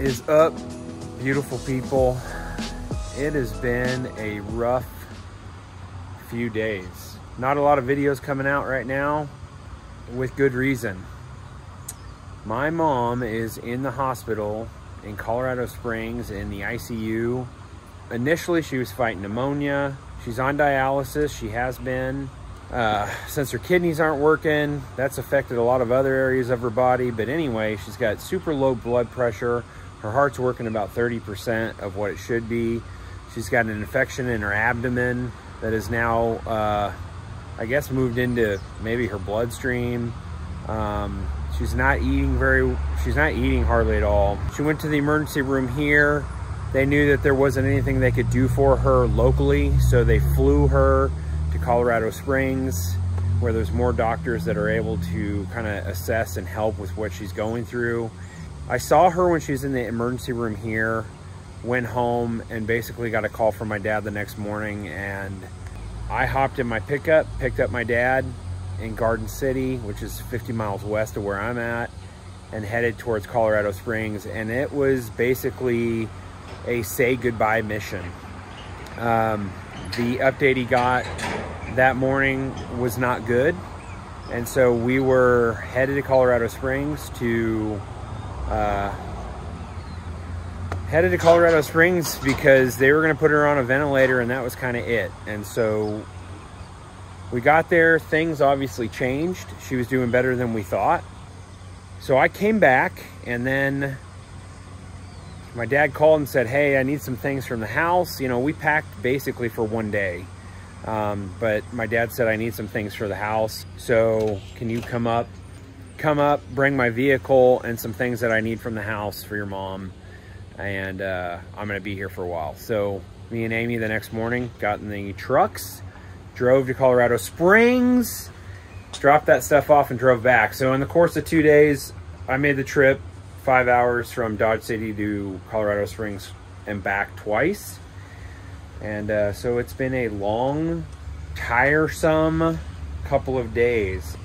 is up, beautiful people? It has been a rough few days. Not a lot of videos coming out right now, with good reason. My mom is in the hospital in Colorado Springs in the ICU. Initially, she was fighting pneumonia. She's on dialysis. She has been. Since her kidneys aren't working, that's affected a lot of other areas of her body. But anyway, she's got super low blood pressure. Her heart's working about 30% of what it should be. She's got an infection in her abdomen that is now, I guess, moved into maybe her bloodstream. She's not eating hardly at all. She went to the emergency room here. They knew that there wasn't anything they could do for her locally, so they flew her to Colorado Springs, where there's more doctors that are able to kind of assess and help with what she's going through. I saw her when she was in the emergency room here, went home, and basically got a call from my dad the next morning, and I hopped in my pickup, picked up my dad in Garden City, which is 50 miles west of where I'm at, and headed towards Colorado Springs. And it was basically a say goodbye mission. The update he got that morning was not good, and so we were headed to Colorado Springs because they were going to put her on a ventilator, and that was kind of it. And so we got there. Things obviously changed. She was doing better than we thought. So I came back, and then my dad called and said, hey, I need some things from the house. You know, we packed basically for one day. But my dad said, I need some things for the house. So can you come up, bring my vehicle and some things that I need from the house for your mom. And I'm going to be here for a while. So me and Amy the next morning got in the trucks, drove to Colorado Springs, dropped that stuff off, and drove back. So in the course of 2 days, I made the trip 5 hours from Dodge City to Colorado Springs and back twice. And so it's been a long, tiresome couple of days.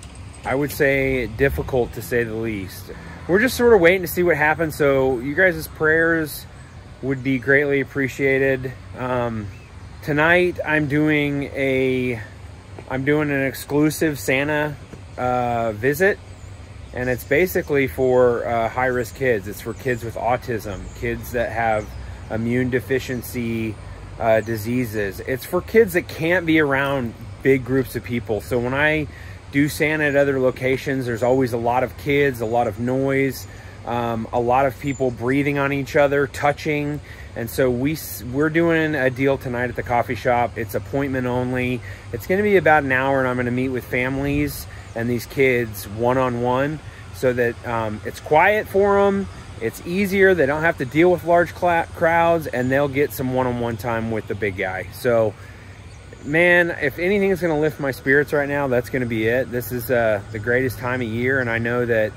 I would say difficult, to say the least. We're just sort of waiting to see what happens. So you guys' prayers would be greatly appreciated. Tonight I'm doing an exclusive Santa visit, and it's basically for high-risk kids. It's for kids with autism, kids that have immune deficiency diseases. It's for kids that can't be around big groups of people. So when I do Santa at other locations, there's always a lot of kids, a lot of noise, a lot of people breathing on each other, touching. And so we're doing a deal tonight at the coffee shop. It's appointment only. It's going to be about an hour, and I'm going to meet with families and these kids one-on-one, so that it's quiet for them. It's easier. They don't have to deal with large crowds, and they'll get some one-on-one time with the big guy. So, man, if anything is going to lift my spirits right now, that's going to be it. This is the greatest time of year, and I know that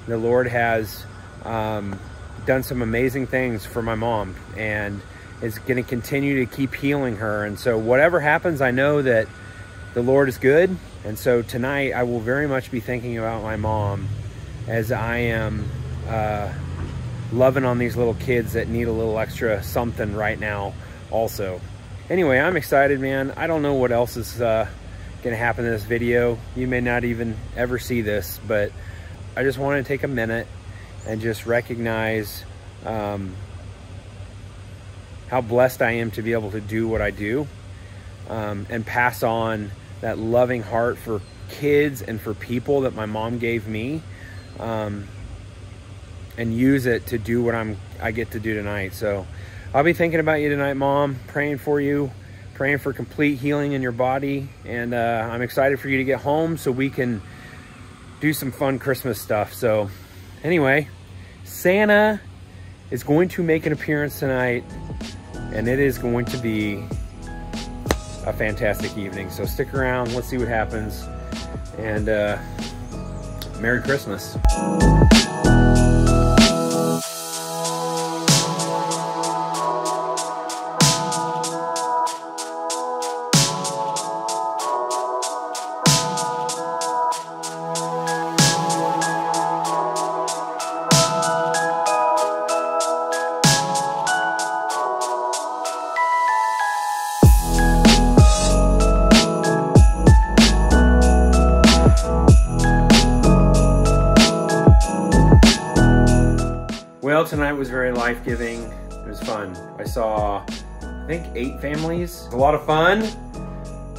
the Lord has done some amazing things for my mom, and is going to continue to keep healing her. And so whatever happens, I know that the Lord is good. And so tonight I will very much be thinking about my mom as I am loving on these little kids that need a little extra something right now also. Anyway, I'm excited, man. I don't know what else is going to happen in this video. You may not even ever see this, but I just want to take a minute and just recognize how blessed I am to be able to do what I do, and pass on that loving heart for kids and for people that my mom gave me, and use it to do what I get to do tonight. So I'll be thinking about you tonight, Mom, praying for you, praying for complete healing in your body. And I'm excited for you to get home so we can do some fun Christmas stuff. So anyway, Santa is going to make an appearance tonight, and it is going to be a fantastic evening. So stick around, let's see what happens, and Merry Christmas. tonight was very life-giving. It was fun. I saw, I think, 8 families. A lot of fun.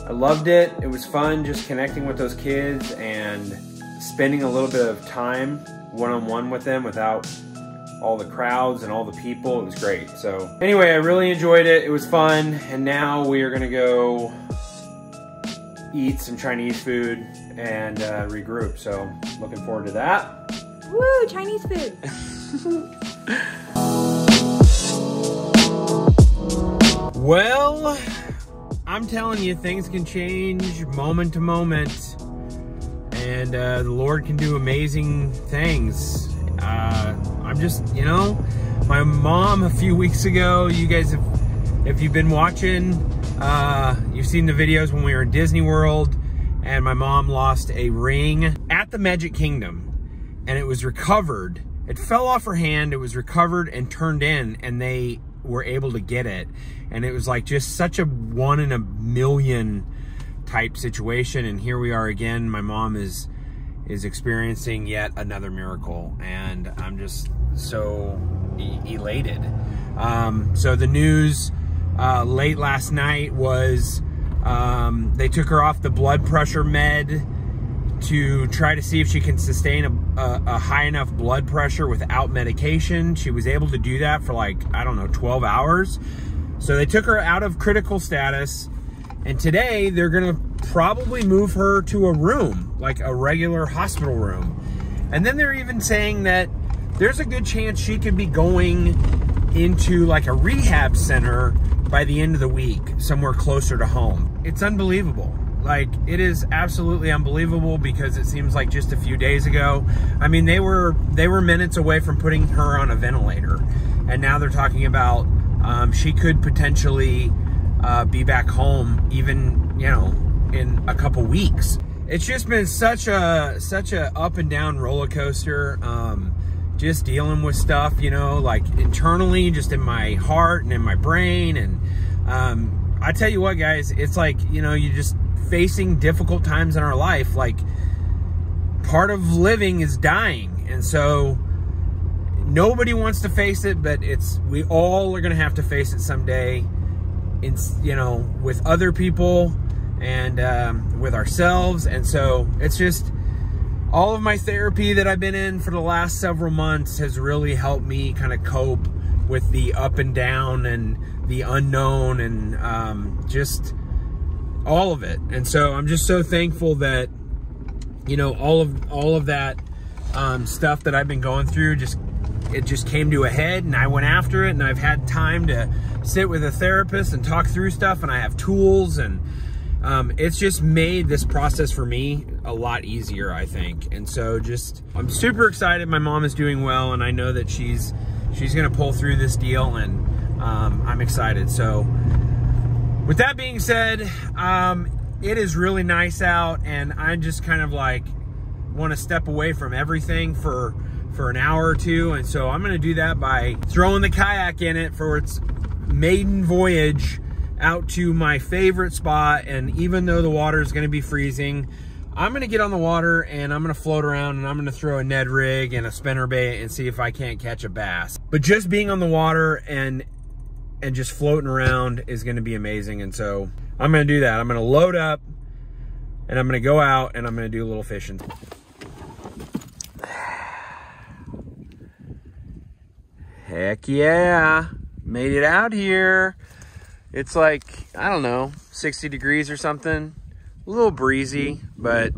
I loved it. It was fun just connecting with those kids and spending a little bit of time one-on-one with them without all the crowds and all the people. It was great. So anyway, I really enjoyed it. It was fun. And now we are gonna go eat some Chinese food and regroup. So looking forward to that. Woo, Chinese food. Well, I'm telling you, things can change moment to moment. And the Lord can do amazing things. I'm just, you know, my mom a few weeks ago, you guys have, if you've been watching, you've seen the videos when we were in Disney World, and my mom lost a ring at the Magic Kingdom, and it was recovered. It fell off her hand, it was recovered and turned in, and they were able to get it. And it was like just such a 1 in a million type situation, and here we are again. My mom is experiencing yet another miracle, and I'm just so elated. So the news late last night was they took her off the blood pressure med to try to see if she can sustain a high enough blood pressure without medication. She was able to do that for like, I don't know, 12 hours. So they took her out of critical status, and today they're gonna probably move her to a room, like a regular hospital room. And then they're even saying that there's a good chance she could be going into like a rehab center by the end of the week, somewhere closer to home. It's unbelievable. Like, it is absolutely unbelievable, because it seems like just a few days ago, I mean, they were minutes away from putting her on a ventilator. And now they're talking about she could potentially be back home even, you know, in a couple weeks. It's just been such a up and down roller coaster, just dealing with stuff, you know, like internally, just in my heart and in my brain. And I tell you what, guys, it's like, you know, you just facing difficult times in our life. Like, part of living is dying, and so nobody wants to face it, but we all are gonna have to face it someday, in, you know, with other people and with ourselves. And so it's just, all of my therapy that I've been in for the last several months has really helped me kind of cope with the up and down and the unknown, and just all of it. And so I'm just so thankful that, you know, all of that stuff that I've been going through, it just came to a head, and I went after it, and I've had time to sit with a therapist and talk through stuff, and I have tools, and it's just made this process for me a lot easier, I think. And so I'm super excited. My mom is doing well, and I know that she's gonna pull through this deal, and I'm excited. So with that being said, it is really nice out, and I just kind of like want to step away from everything for an hour or two. And so I'm gonna do that by throwing the kayak in it for its maiden voyage out to my favorite spot. And even though the water is gonna be freezing, I'm gonna get on the water, and I'm gonna float around, and I'm gonna throw a Ned rig and a spinnerbait and see if I can't catch a bass. But just being on the water and just floating around is gonna be amazing. And so I'm gonna do that. I'm gonna load up, and I'm gonna go out, and I'm gonna do a little fishing. Heck yeah, made it out here. It's like, I don't know, 60 degrees or something. A little breezy, but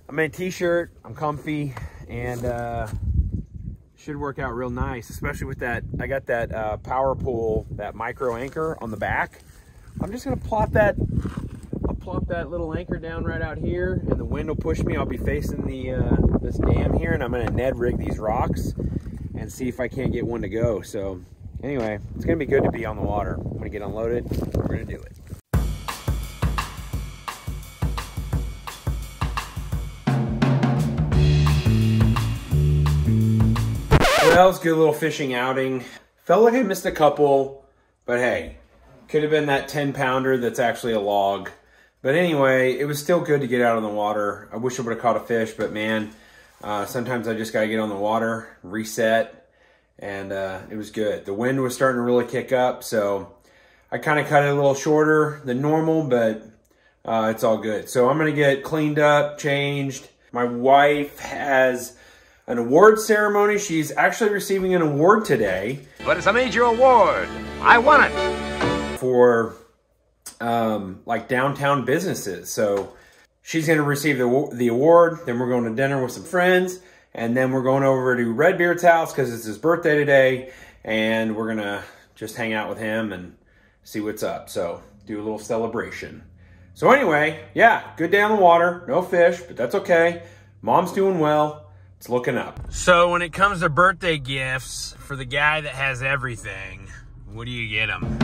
I'm in a t-shirt, I'm comfy, and should work out real nice, especially with that. I got that Power Pool, that micro anchor on the back. I'm just gonna plop that little anchor down right out here, and the wind will push me. I'll be facing the this dam here, and I'm gonna Ned rig these rocks and see if I can't get one to go. So anyway, it's gonna be good to be on the water. I'm gonna get unloaded, we're gonna do it. Well, it's a good little fishing outing. Felt like I missed a couple, but hey, could have been that 10-pounder that's actually a log. But anyway, it was still good to get out on the water. I wish I would have caught a fish, but man, Sometimes I just got to get on the water, reset, and it was good. The wind was starting to really kick up, so I kind of cut it a little shorter than normal, but it's all good. So I'm going to get cleaned up, changed. My wife has an award ceremony. She's actually receiving an award today. But it's a major award. I won it. For like downtown businesses. So she's going to receive the award. Then we're going to dinner with some friends. And then we're going over to Redbeard's house because it's his birthday today. And we're going to just hang out with him and see what's up. So do a little celebration. So anyway, yeah, good day on the water. No fish, but that's okay. Mom's doing well. It's looking up. So when it comes to birthday gifts for the guy that has everything, what do you get him?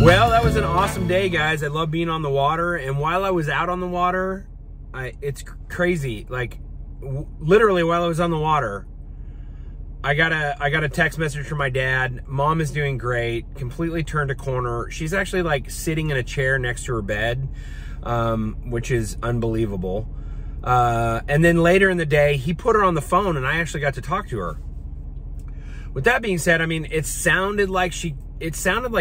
Well, that was an awesome day, guys. I love being on the water. And while I was out on the water, it's crazy. Like, literally while I was on the water, I got a text message from my dad. Mom is doing great, completely turned a corner. She's actually like sitting in a chair next to her bed, which is unbelievable. And then later in the day, he put her on the phone and I actually got to talk to her. With that being said, I mean, it sounded like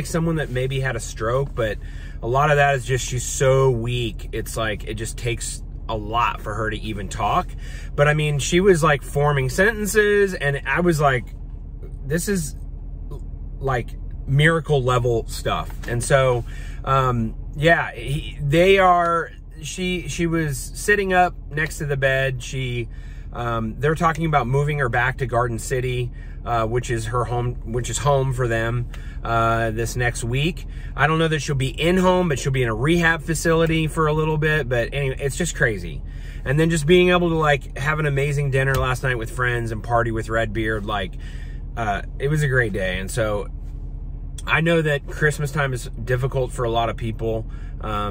someone that maybe had a stroke, but a lot of that is just she's so weak. It's like it just takes a lot for her to even talk. But I mean, she was like forming sentences and I was like, this is like miracle level stuff. And so yeah, she was sitting up next to the bed. They're talking about moving her back to Garden City, which is home for them this next week. I don't know that she'll be in home, but she'll be in a rehab facility for a little bit. But anyway, it's just crazy. And then just being able to like have an amazing dinner last night with friends and party with Redbeard, like it was a great day. And so I know that Christmas time is difficult for a lot of people.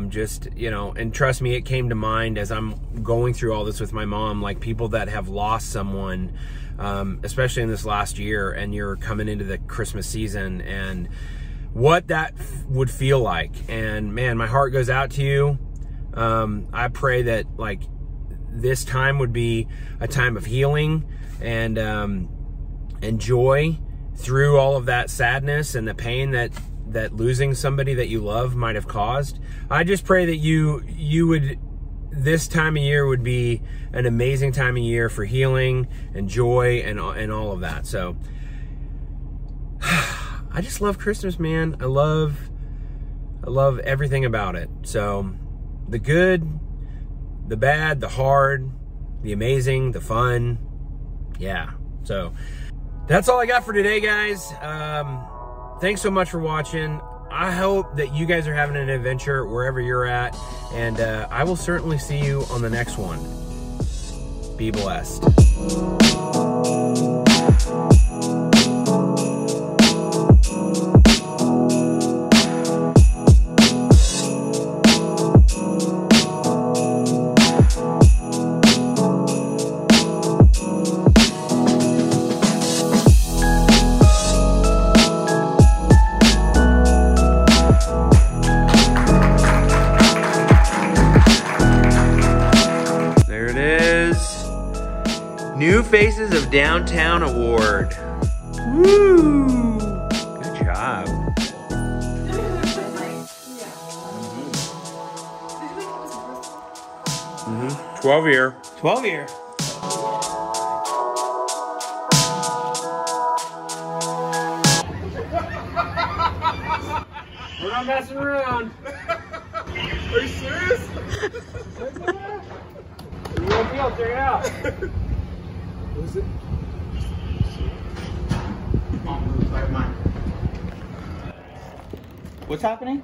Just, you know, and trust me, it came to mind as I'm going through all this with my mom, like people that have lost someone, especially in this last year, and you're coming into the Christmas season and what that would feel like. And man, my heart goes out to you. I pray that like this time would be a time of healing and joy through all of that sadness and the pain that losing somebody that you love might have caused. I just pray that you would, this time of year would be an amazing time of year for healing and joy and all of that. So I just love Christmas, man. I love everything about it. So the good, the bad, the hard, the amazing, the fun. Yeah. So that's all I got for today, guys. Thanks so much for watching. I hope that you guys are having an adventure wherever you're at. And I will certainly see you on the next one. Be blessed. New Faces of Downtown Award. Woo! Good job. 12 year. 12 year. We're not messing around. Are you serious? Real deal, check it out. What is it? What's happening?